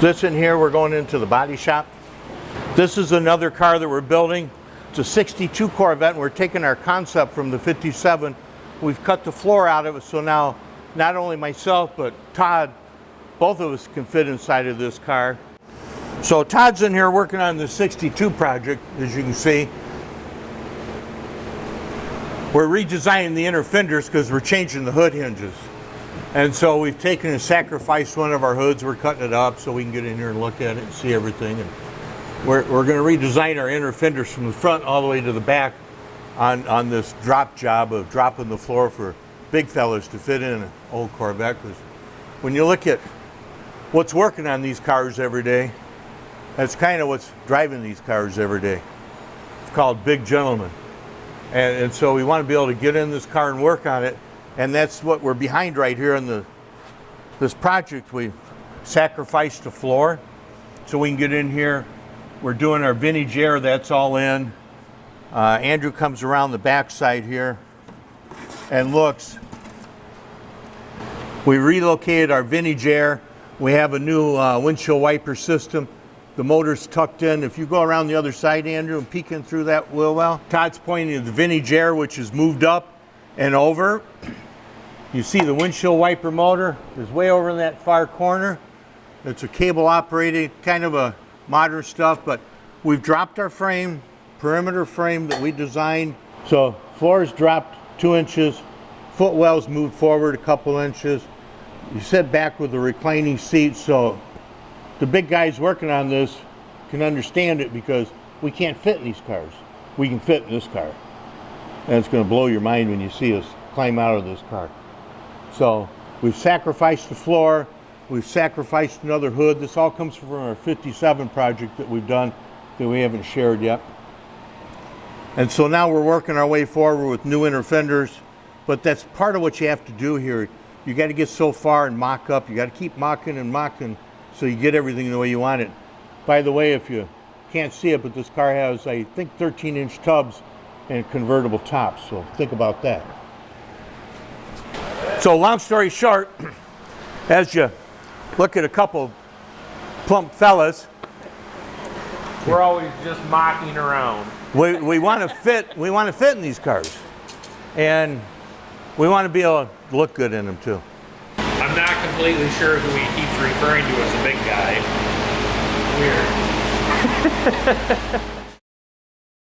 This in here, we're going into the body shop. This is another car that we're building. It's a 62 Corvette, and we're taking our concept from the 57. We've cut the floor out of it, so now not only myself, but Todd, both of us can fit inside of this car. So Todd's in here working on the 62 project, as you can see. We're redesigning the inner fenders because we're changing the hood hinges. And so we've taken and sacrificed one of our hoods. We're cutting it up so we can get in here and look at it and see everything. And we're going to redesign our inner fenders from the front all the way to the back on this drop job of dropping the floor for big fellas to fit in an old Corvette. Because when you look at what's working on these cars every day, that's kind of what's driving these cars every day. It's called big gentlemen. And so we want to be able to get in this car and work on it. And that's what we're behind right here in this project. We sacrificed the floor so we can get in here. We're doing our vintage air, that's all in. Andrew comes around the back side here and looks. We relocated our vintage air. We have a new windshield wiper system. The motor's tucked in. If you go around the other side, Andrew, and peek in through that wheel well, Todd's pointing at the vintage air, which is moved up and over. You see the windshield wiper motor is way over in that far corner. It's a cable operated, kind of a modern stuff, but we've dropped our frame, perimeter frame that we designed. So floor's dropped 2 inches, footwell's moved forward a couple inches. You sit back with the reclining seat, so the big guys working on this can understand it because we can't fit in these cars. We can fit in this car. And it's going to blow your mind when you see us climb out of this car. So we've sacrificed the floor. We've sacrificed another hood. This all comes from our 57 project that we've done that we haven't shared yet. And so now we're working our way forward with new inner fenders. But that's part of what you have to do here. You got to get so far and mock up. You got to keep mocking and mocking so you get everything the way you want it. By the way, if you can't see it, but this car has, I think, 13-inch tubs and convertible tops. So think about that. So long story short, as you look at a couple plump fellas, we're always just mocking around. We want to fit. We want to fit in these cars, and we want to be able to look good in them too. I'm not completely sure who he keeps referring to as a big guy. Weird.